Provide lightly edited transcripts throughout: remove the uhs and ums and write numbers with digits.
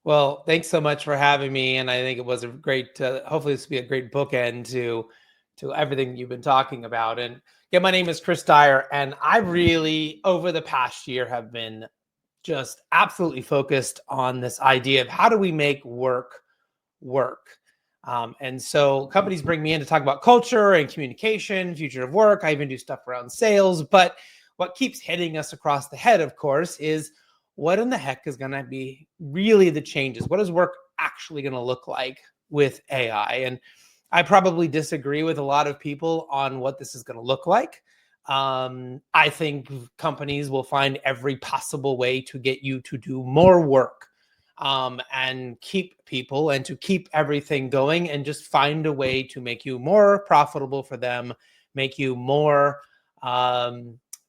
Well, thanks so much for having me. And I think it was a great, hopefully this will be a great bookend to everything you've been talking about. And yeah, my name is Chris Dyer, and I really, over the past year, have been just absolutely focused on this idea of how do we make work work. And so companies bring me in to talk about culture and communication, future of work. I even do stuff around sales. But what keeps hitting us across the head, of course, is what in the heck is going to be really the changes? What is work actually going to look like with AI? And I probably disagree with a lot of people on what this is going to look like. I think companies will find every possible way to get you to do more work, and keep people and to keep everything going, and just find a way to make you more profitable for them, make you more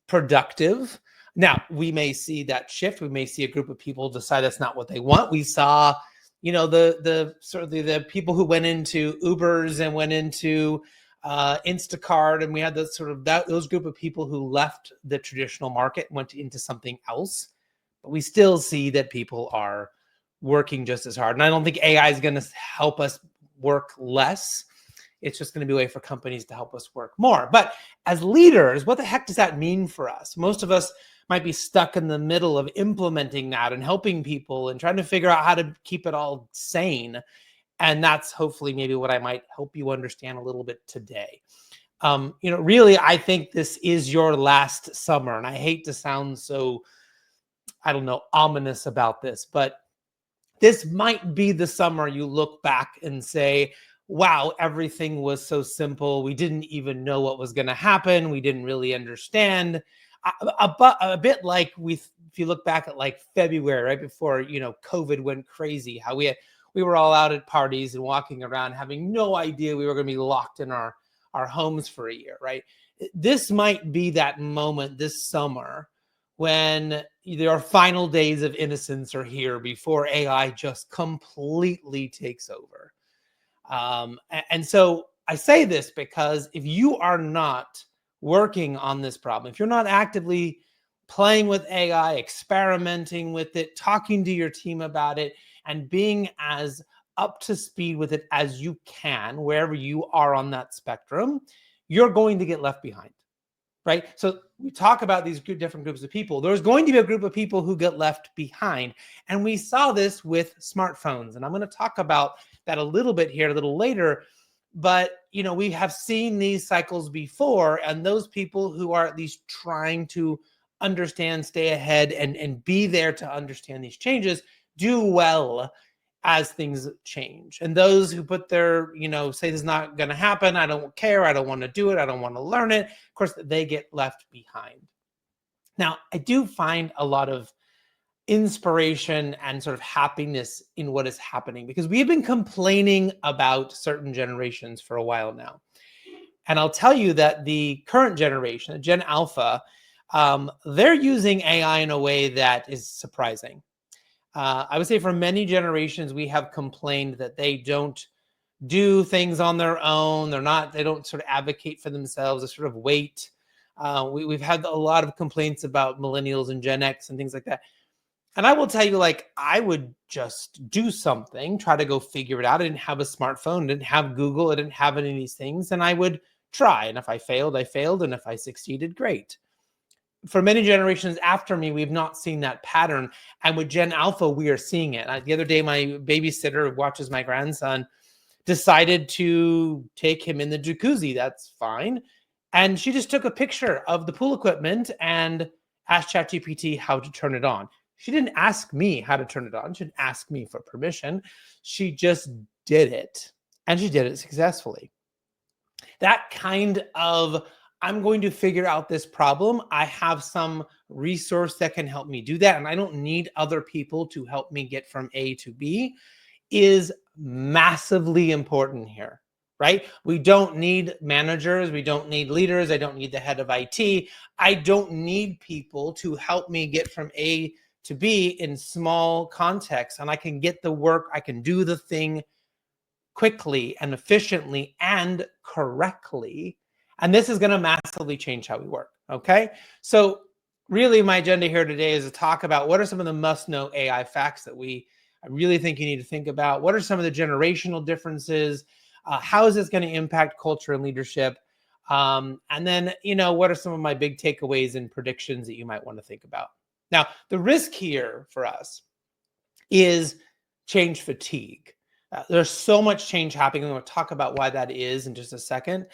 productive. Now, we may see that shift. We may see a group of people decide that's not what they want. We saw, the people who went into Ubers and went into Instacart, and we had those group of people who left the traditional market and went into something else. But we still see that people are working just as hard. And I don't think AI is going to help us work less. It's just going to be a way for companies to help us work more. But as leaders, what the heck does that mean for us? Most of us might be stuck in the middle of implementing that and helping people and trying to figure out how to keep it all sane. And that's hopefully maybe what I might help you understand a little bit today. Really, I think this is your last summer. And I hate to sound so, ominous about this, but this might be the summer you look back and say, wow, everything was so simple. We didn't even know what was going to happen. We didn't really understand. A bit like if you look back at like February, right before, COVID went crazy, how we were all out at parties and walking around having no idea we were going to be locked in our homes for a year, right? This might be that moment this summer when your final days of innocence are here before AI just completely takes over. And so I say this because if you are not working on this problem, if you're not actively playing with AI, experimenting with it, talking to your team about it, and being as up to speed with it as you can, wherever you are on that spectrum, you're going to get left behind. Right? So we talk about these different groups of people. There's going to be a group of people who get left behind. And we saw this with smartphones. And I'm going to talk about that a little bit here a little later. But, we have seen these cycles before. And those people who are at least trying to understand, stay ahead, and be there to understand these changes do well as things change. And those who put their, say this is not going to happen, I don't care, I don't want to do it, I don't want to learn it, of course, they get left behind. Now, I do find a lot of inspiration and sort of happiness in what is happening, because we have been complaining about certain generations for a while now. And I'll tell you that the current generation, Gen Alpha, they're using AI in a way that is surprising. I would say for many generations, we have complained that they don't do things on their own. They don't sort of advocate for themselves. They sort of wait. We've had a lot of complaints about millennials and Gen X and things like that. And I will tell you, I would just do something, try to go figure it out. I didn't have a smartphone, I didn't have Google, I didn't have any of these things. And I would try. And if I failed, I failed. And if I succeeded, great. For many generations after me, we've not seen that pattern. And with Gen Alpha, we are seeing it. The other day, my babysitter who watches my grandson decided to take him in the jacuzzi. That's fine. And she just took a picture of the pool equipment and asked ChatGPT how to turn it on. She didn't ask me how to turn it on. She didn't ask me for permission. She just did it. And she did it successfully. That kind of, I'm going to figure out this problem. I have some resource that can help me do that, and I don't need other people to help me get from A to B, is massively important here, right? We don't need managers. We don't need leaders. I don't need the head of IT. I don't need people to help me get from A to B in small contexts, and I can get the work. I can do the thing quickly and efficiently and correctly. And this is going to massively change how we work. Okay. So really my agenda here today is to talk about what are some of the must-know AI facts that we I really think you need to think about what are some of the generational differences? How is this going to impact culture and leadership? And then, what are some of my big takeaways and predictions that you might want to think about? Now, the risk here for us is change fatigue. There's so much change happening. I'm going to talk about why that is in just a second.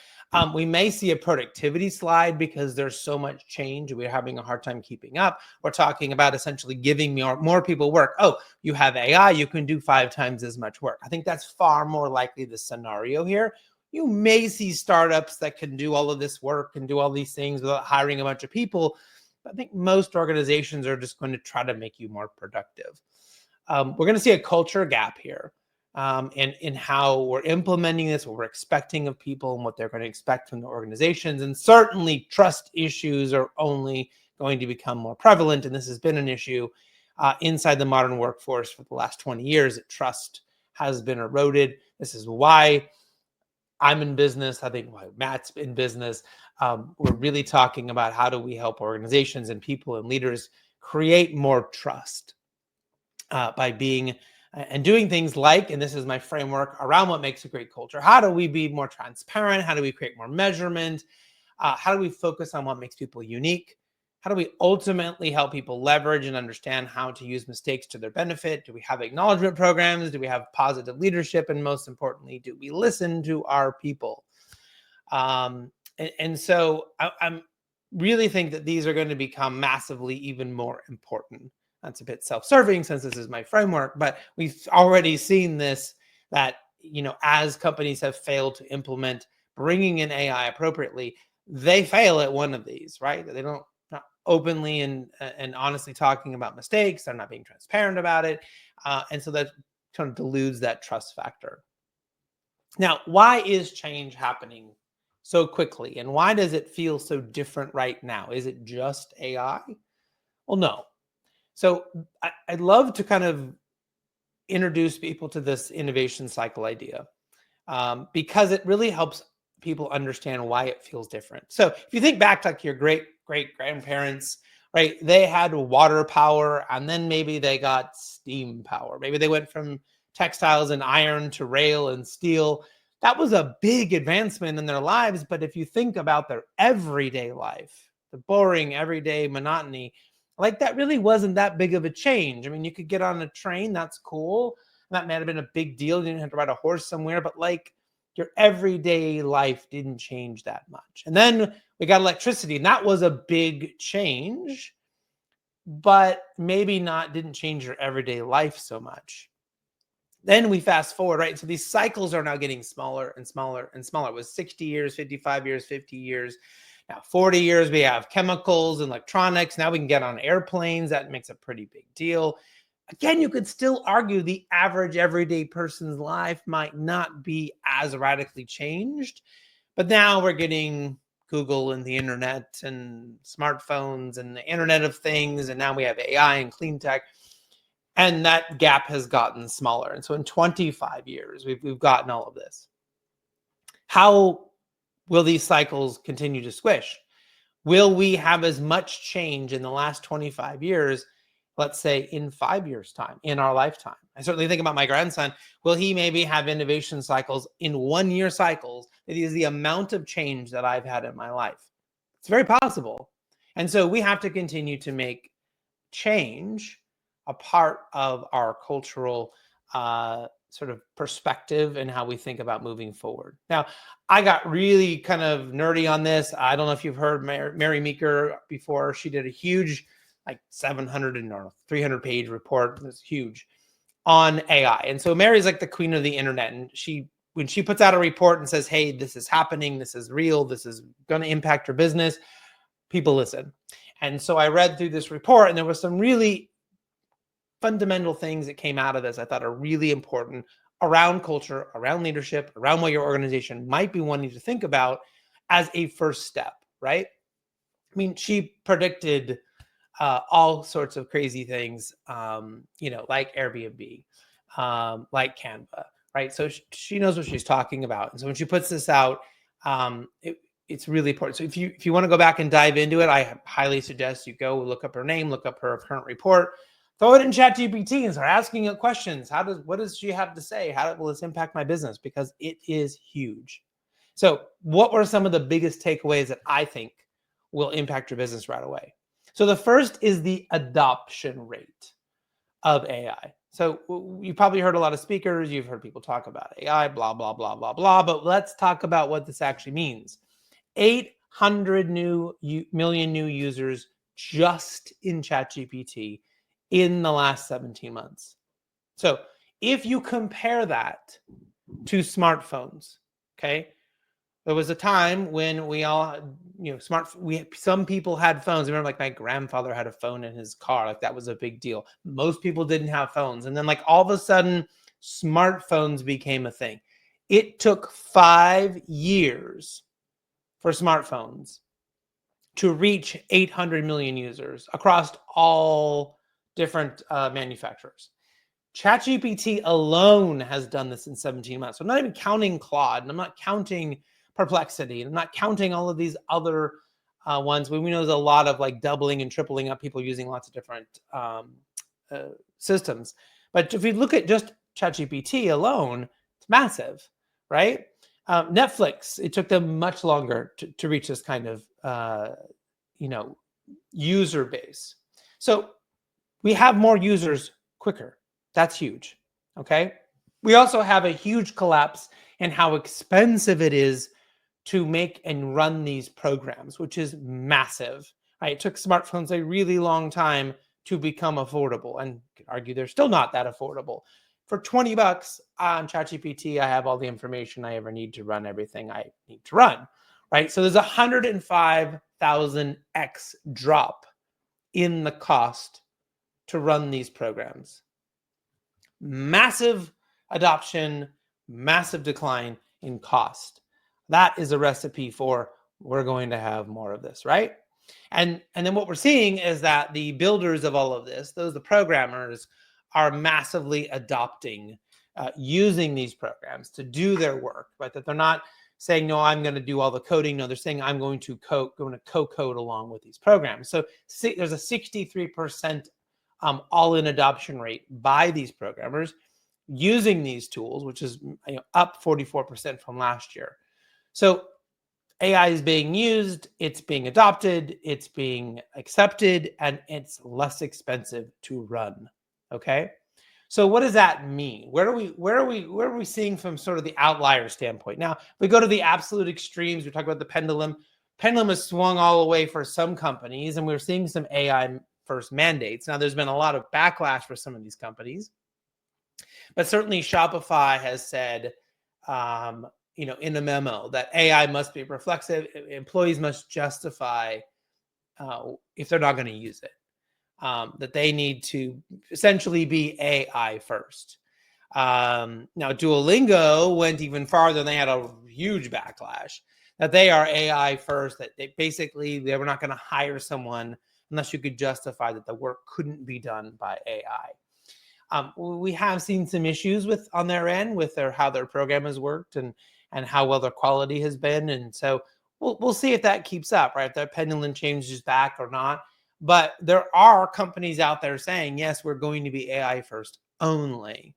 We may see a productivity slide because there's so much change. We're having a hard time keeping up. We're talking about essentially giving more people work. Oh, you have AI, you can do 5 times as much work. I think that's far more likely the scenario here. You may see startups that can do all of this work and do all these things without hiring a bunch of people. But I think most organizations are just going to try to make you more productive. We're going to see a culture gap here. In how we're implementing this, what we're expecting of people and what they're going to expect from the organizations. And certainly trust issues are only going to become more prevalent. And this has been an issue inside the modern workforce for the last 20 years, that trust has been eroded. This is why I'm in business. I think why Matt's in business. We're really talking about how do we help organizations and people and leaders create more trust by being and doing things like, and this is my framework around what makes a great culture. How do we be more transparent? How do we create more measurement? How do we focus on what makes people unique? How do we ultimately help people leverage and understand how to use mistakes to their benefit? Do we have acknowledgement programs? Do we have positive leadership? And most importantly, do we listen to our people? So I'm really think that these are going to become massively even more important. That's a bit self-serving since this is my framework, but we've already seen this, that, as companies have failed to implement bringing in AI appropriately, they fail at one of these, right? They don't not openly and honestly talking about mistakes. They're not being transparent about it. And so that kind of dilutes that trust factor. Now, why is change happening so quickly? And why does it feel so different right now? Is it just AI? Well, no. So I'd love to kind of introduce people to this innovation cycle idea because it really helps people understand why it feels different. So if you think back to like your great grandparents, right? They had water power and then maybe they got steam power. Maybe they went from textiles and iron to rail and steel. That was a big advancement in their lives. But if you think about their everyday life, the boring everyday monotony, like that really wasn't that big of a change. I mean, you could get on a train, that's cool. That might have been a big deal. You didn't have to ride a horse somewhere, but like your everyday life didn't change that much. And then we got electricity, and that was a big change, but maybe didn't change your everyday life so much. Then we fast forward, right? So these cycles are now getting smaller and smaller and smaller. It was 60 years, 55 years, 50 years. Now, 40 years, we have chemicals and electronics. Now we can get on airplanes. That makes a pretty big deal. Again, you could still argue the average everyday person's life might not be as radically changed. But now we're getting Google and the internet and smartphones and the Internet of Things. And now we have AI and clean tech. And that gap has gotten smaller. And so in 25 years, we've gotten all of this. How will these cycles continue to squish? Will we have as much change in the last 25 years, let's say in 5 years' time, in our lifetime? I certainly think about my grandson. Will he maybe have innovation cycles in 1 year cycles that is the amount of change that I've had in my life? It's very possible. And so we have to continue to make change a part of our cultural sort of perspective and how we think about moving forward. Now, I got really kind of nerdy on this. I don't know if you've heard Mary Meeker before. She did a huge, like 700 or 300 page report. It was huge on AI. And so Mary's like the queen of the internet. And when she puts out a report and says, hey, this is happening, this is real, this is going to impact your business, people listen. And so I read through this report, and there was some really fundamental things that came out of this I thought are really important around culture, around leadership, around what your organization might be wanting to think about as a first step, right? I mean, she predicted all sorts of crazy things, like Airbnb, like Canva, right? So she knows what she's talking about. And so when she puts this out, it's really important. So if you want to go back and dive into it, I highly suggest you go look up her name, look up her current report. throw it in ChatGPT and start asking it questions. What does she have to say? How will this impact my business? Because it is huge. So what were some of the biggest takeaways that I think will impact your business right away? So the first is the adoption rate of AI. So you probably heard a lot of speakers, you've heard people talk about AI, blah, blah, blah, blah, blah, but let's talk about what this actually means. 800 million new users just in ChatGPT in the last 17 months. So if you compare that to smartphones, okay, there was a time when we all, some people had phones. I remember like my grandfather had a phone in his car. Like that was a big deal. Most people didn't have phones. And then like all of a sudden, smartphones became a thing. It took 5 years for smartphones to reach 800 million users across all different manufacturers. ChatGPT alone has done this in 17 months. So I'm not even counting Claude, and I'm not counting Perplexity, and I'm not counting all of these other ones. We know there's a lot of like doubling and tripling up, people using lots of different systems. But if you look at just ChatGPT alone, it's massive, right? Netflix, it took them much longer to reach this kind of user base. So we have more users quicker. That's huge. Okay. We also have a huge collapse in how expensive it is to make and run these programs, which is massive. Right? It took smartphones a really long time to become affordable, and you could argue they're still not that affordable. For $20 on ChatGPT, I have all the information I ever need to run everything I need to run. Right? So there's 105,000x drop in the cost to run these programs. Massive adoption, massive decline in cost. That is a recipe for we're going to have more of this, right? And then what we're seeing is that the builders of all of this, the programmers, are massively adopting using these programs to do their work, right? That they're not saying, no, I'm going to do all the coding. No, they're saying I'm going to co-code along with these programs. So there's a 63% all-in adoption rate by these programmers using these tools, which is up 44% from last year. So AI is being used, it's being adopted, it's being accepted, and it's less expensive to run. Okay. So what does that mean? Where are we seeing from sort of the outlier standpoint? Now, if we go to the absolute extremes, we talk about the pendulum. Pendulum has swung all the way for some companies, and we're seeing some AI first mandates. Now, there's been a lot of backlash for some of these companies, but certainly Shopify has said, in a memo that AI must be reflexive. Employees must justify if they're not going to use it. That they need to essentially be AI first. Now, Duolingo went even farther. They had a huge backlash that they are AI first, that they were not going to hire someone unless you could justify that the work couldn't be done by AI. We have seen some issues on their end with how their program has worked and how well their quality has been. And so we'll see if that keeps up, right? If that pendulum changes back or not. But there are companies out there saying, yes, we're going to be AI first only.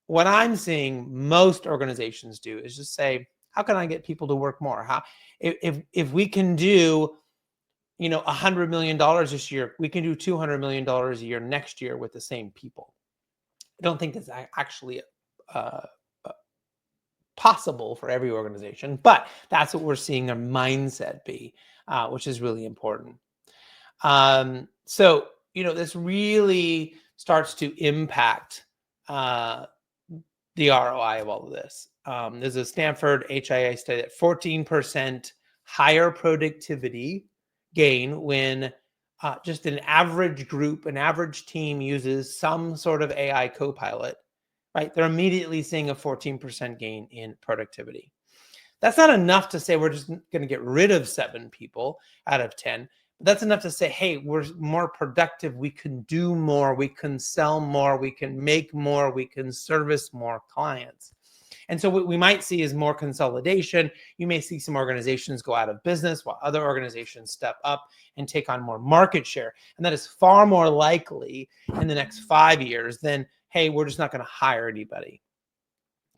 What I'm seeing most organizations do is just say, how can I get people to work more? If we can do $100 million this year, we can do $200 million a year next year with the same people. I don't think that's actually possible for every organization, but that's what we're seeing their mindset be, which is really important. So this really starts to impact the ROI of all of this. There's a Stanford HIA study that 14% higher productivity gain when just an average group, an average team uses some sort of AI co-pilot, right? They're immediately seeing a 14% gain in productivity. That's not enough to say we're just going to get rid of 7 people out of 10. But that's enough to say, hey, we're more productive. We can do more. We can sell more. We can make more. We can service more clients. And so what we might see is more consolidation. You may see some organizations go out of business while other organizations step up and take on more market share. And that is far more likely in the next 5 years than, hey, we're just not going to hire anybody.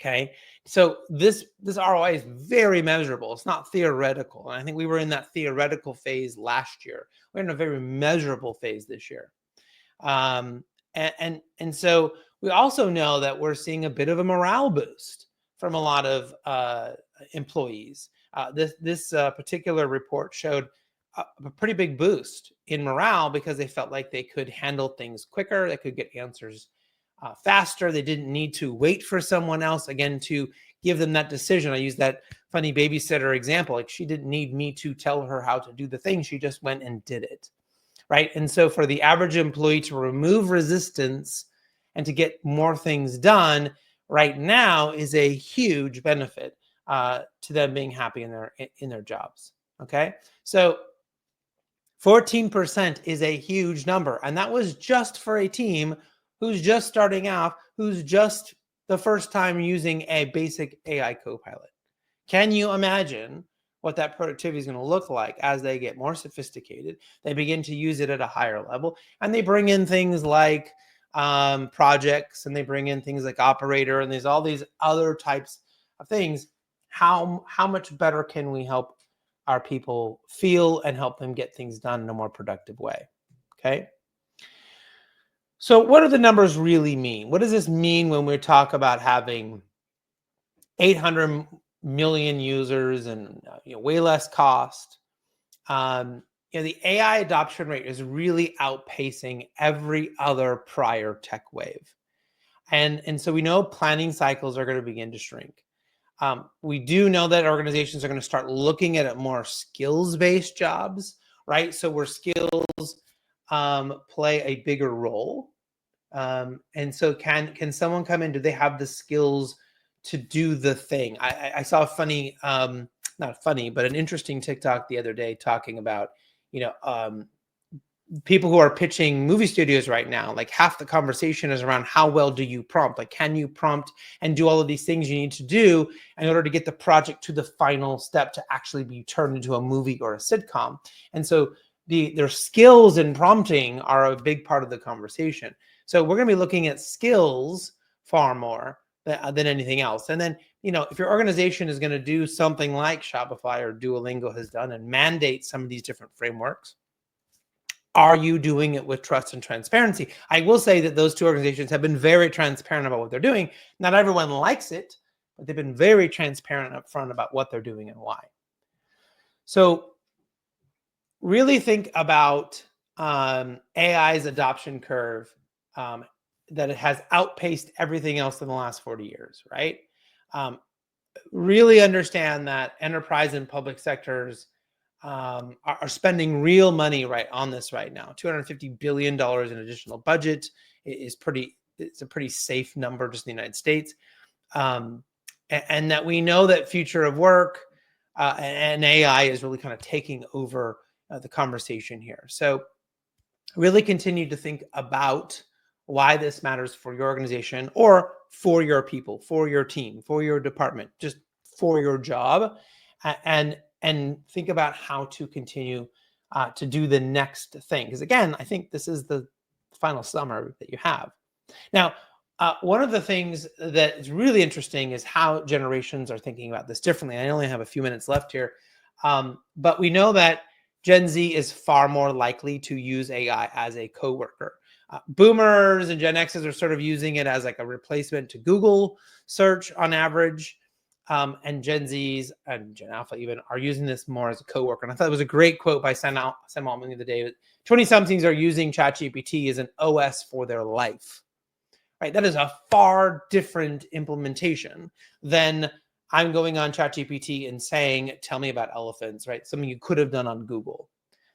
Okay. So this ROI is very measurable. It's not theoretical. And I think we were in that theoretical phase last year. We're in a very measurable phase this year. And so we also know that we're seeing a bit of a morale boost from a lot of employees. This particular report showed a pretty big boost in morale because they felt like they could handle things quicker. They could get answers faster. They didn't need to wait for someone else, again, to give them that decision. I use that funny babysitter example. Like, she didn't need me to tell her how to do the thing. She just went and did it. Right. And so for the average employee to remove resistance and to get more things done right now is a huge benefit to them being happy in their jobs. Okay. So 14% is a huge number. And that was just for a team who's just starting out, who's just the first time using a basic AI copilot. Can you imagine what that productivity is going to look like as they get more sophisticated? They begin to use it at a higher level, and they bring in things like projects, and they bring in things like operator, and there's all these other types of things. How much better can we help our people feel and help them get things done in a more productive way? Okay. So what do the numbers really mean? What does this mean when we talk about having 800 million users and way less cost? The AI adoption rate is really outpacing every other prior tech wave. And so we know planning cycles are going to begin to shrink. We do know that organizations are going to start looking at more skills-based jobs, right? So where skills play a bigger role. And so can someone come in? Do they have the skills to do the thing? I saw a funny, not funny, but an interesting TikTok the other day talking about, people who are pitching movie studios right now. Like, half the conversation is around how well do you prompt? Like, can you prompt and do all of these things you need to do in order to get the project to the final step to actually be turned into a movie or a sitcom? And so their skills in prompting are a big part of the conversation. So we're going to be looking at skills far more than anything else. And then, if your organization is going to do something like Shopify or Duolingo has done and mandate some of these different frameworks, are you doing it with trust and transparency? I will say that those two organizations have been very transparent about what they're doing. Not everyone likes it, but they've been very transparent up front about what they're doing and why. So really think about AI's adoption curve, that it has outpaced everything else in the last 40 years, right? Really understand that enterprise and public sectors are spending real money on this right now. $250 billion in additional budget it's a pretty safe number just in the United States. And that we know that future of work and AI is really kind of taking over the conversation here. So really continue to think about why this matters for your organization or for your people, for your team, for your department, just for your job, and think about how to continue to do the next thing. Because again, I think this is the final summary that you have. Now, one of the things that is really interesting is how generations are thinking about this differently. I only have a few minutes left here, but we know that Gen Z is far more likely to use AI as a coworker. Boomers and Gen Xs are sort of using it as like a replacement to Google search on average. And Gen Zs and Gen Alpha even are using this more as a coworker. And I thought it was a great quote by Sam Altman the other day. 20-somethings are using ChatGPT as an OS for their life. Right? That is a far different implementation than I'm going on ChatGPT and saying, tell me about elephants, right? Something you could have done on Google.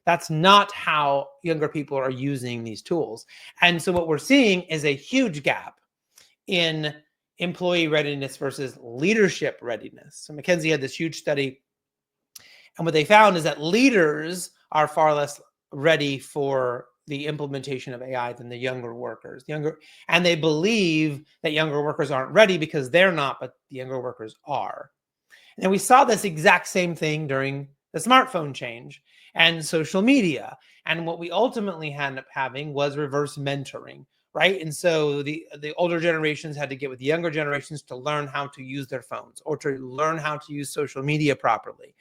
That's not how younger people are using these tools. And so what we're seeing is a huge gap in employee readiness versus leadership readiness. So McKinsey had this huge study, and what they found is that leaders are far less ready for the implementation of AI than the younger workers. And they believe that younger workers aren't ready because they're not, but the younger workers are. And we saw this exact same thing during the smartphone change and social media. And what we ultimately ended up having was reverse mentoring, right? And so the older generations had to get with the younger generations to learn how to use their phones or to learn how to use social media properly.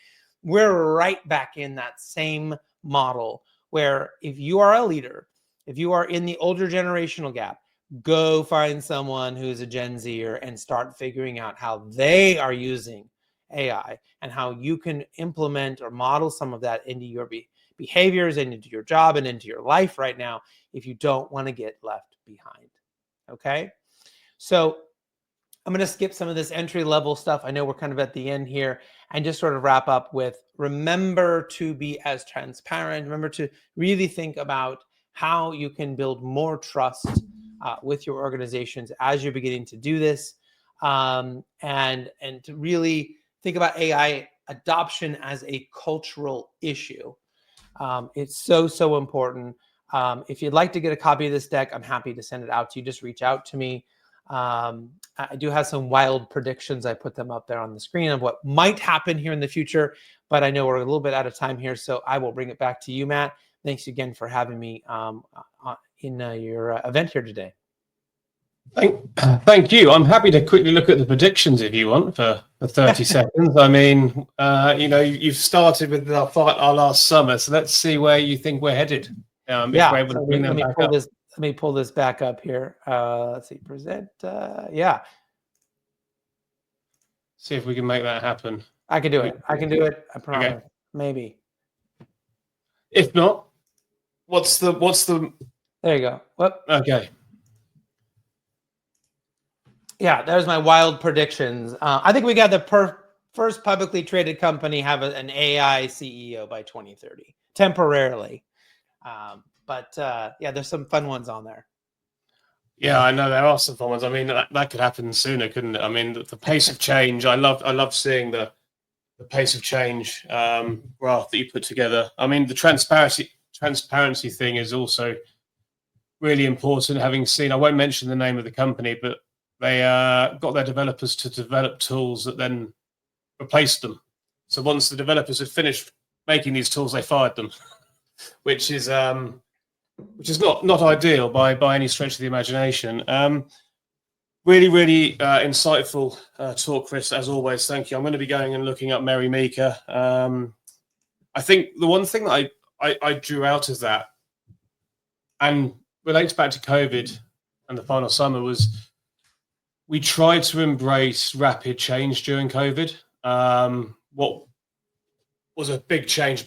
We're right back in that same model where if you are a leader, if you are in the older generational gap, go find someone who's a Gen Zer and start figuring out how they are using AI and how you can implement or model some of that into your behaviors and into your job and into your life right now if you don't want to get left behind. Okay, so I'm going to skip some of this entry level stuff. I know we're kind of at the end here, and just sort of wrap up with, remember to be as transparent. Remember to really think about how you can build more trust with your organizations as you're beginning to do this, and to really think about AI adoption as a cultural issue. It's so important. If you'd like to get a copy of this deck, I'm happy to send it out to you. Just reach out to me. I do have some wild predictions. I put them up there on the screen of what might happen here in the future, but I know we're a little bit out of time here, so I will bring it back to you, Matt. Thanks again for having me in your event here today. Thank you. I'm happy to quickly look at the predictions if you want for 30 seconds. I mean, you've started with our last summer, so let's see where you think we're headed. If we're able to bring them back up. Let me pull this back up here. Let's see, present. Yeah. See if we can make that happen. I can do it. I promise. Okay. Maybe. If not, what's the? There you go. Whoop. Okay. Yeah, there's my wild predictions. I think we got the first publicly traded company have an AI CEO by 2030, temporarily. But there's some fun ones on there. Yeah, I know there are some fun ones. I mean, that could happen sooner, couldn't it? I mean, the pace of change. I love seeing the pace of change graph that you put together. I mean, the transparency thing is also really important. Having seen, I won't mention the name of the company, but they got their developers to develop tools that then replaced them. So once the developers had finished making these tools, they fired them, which is not ideal by any stretch of the imagination. Really insightful talk, Chris, as always. Thank you. I'm going to be going and looking up Mary Meeker. I think the one thing that I drew out of that and relates back to COVID and the final summer was we tried to embrace rapid change during COVID. What was a big change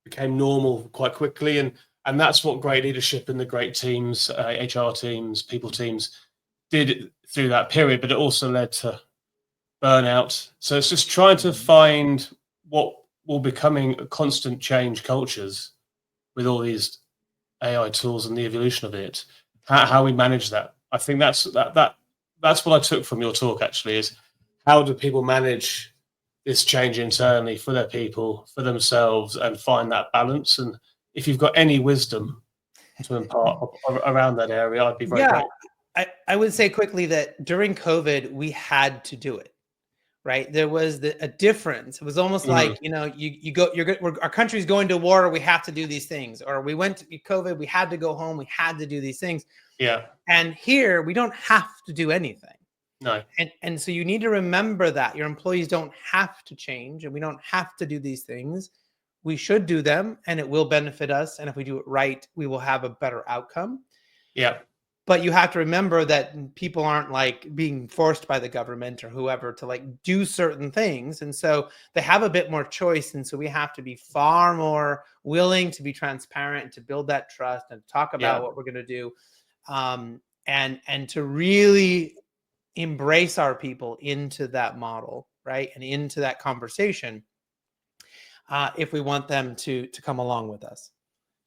became normal quite quickly, and that's what great leadership in the great teams, HR teams, people teams did through that period, but it also led to burnout. So it's just trying to find what will becoming constant change cultures with all these AI tools and the evolution of it, how we manage that. I think that's what I took from your talk, actually, is how do people manage this change internally for their people, for themselves, and find that balance. And if you've got any wisdom to impart around that area, I'd be very grateful. I would say quickly that during COVID, we had to do it, right? There was a difference. It was almost like, our country's going to war, we have to do these things. Or we went to COVID, we had to go home, we had to do these things. Yeah. And here, we don't have to do anything. No. And so you need to remember that your employees don't have to change, and we don't have to do these things. We should do them, and it will benefit us. And if we do it right, we will have a better outcome. Yeah. But you have to remember that people aren't like being forced by the government or whoever to like do certain things. And so they have a bit more choice. And so we have to be far more willing to be transparent and to build that trust and talk about what we're going to do. And to really embrace our people into that model, right? And into that conversation, if we want them to come along with us.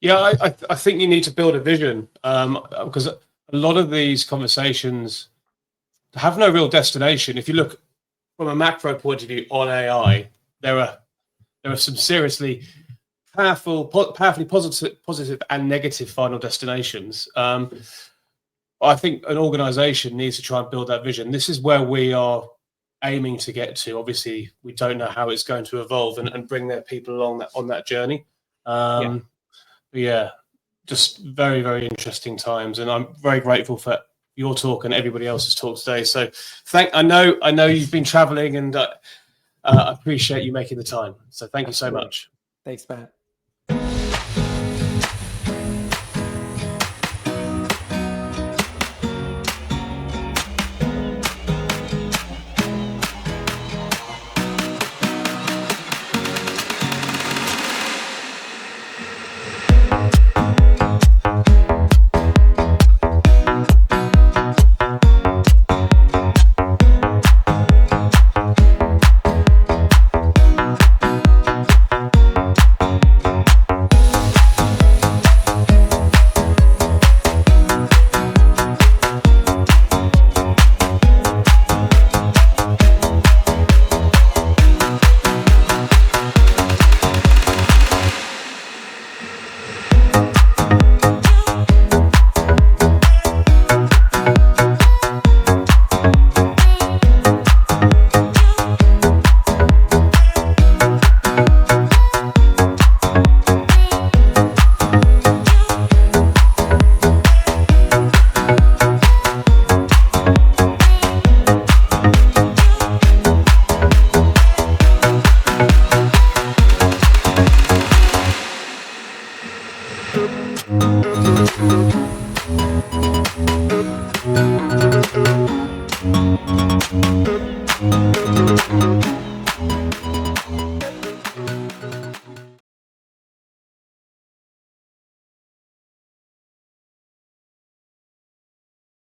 Yeah, I think you need to build a vision, because a lot of these conversations have no real destination. If you look from a macro point of view on AI, there are some seriously powerfully positive and negative final destinations. I think an organization needs to try and build that vision. This is where we are aiming to get to. Obviously, we don't know how it's going to evolve and bring their people along on that journey. But yeah, just very, very interesting times. And I'm very grateful for your talk and everybody else's talk today. So I know you've been traveling, and I appreciate you making the time. So thank you so much. Thanks, Matt.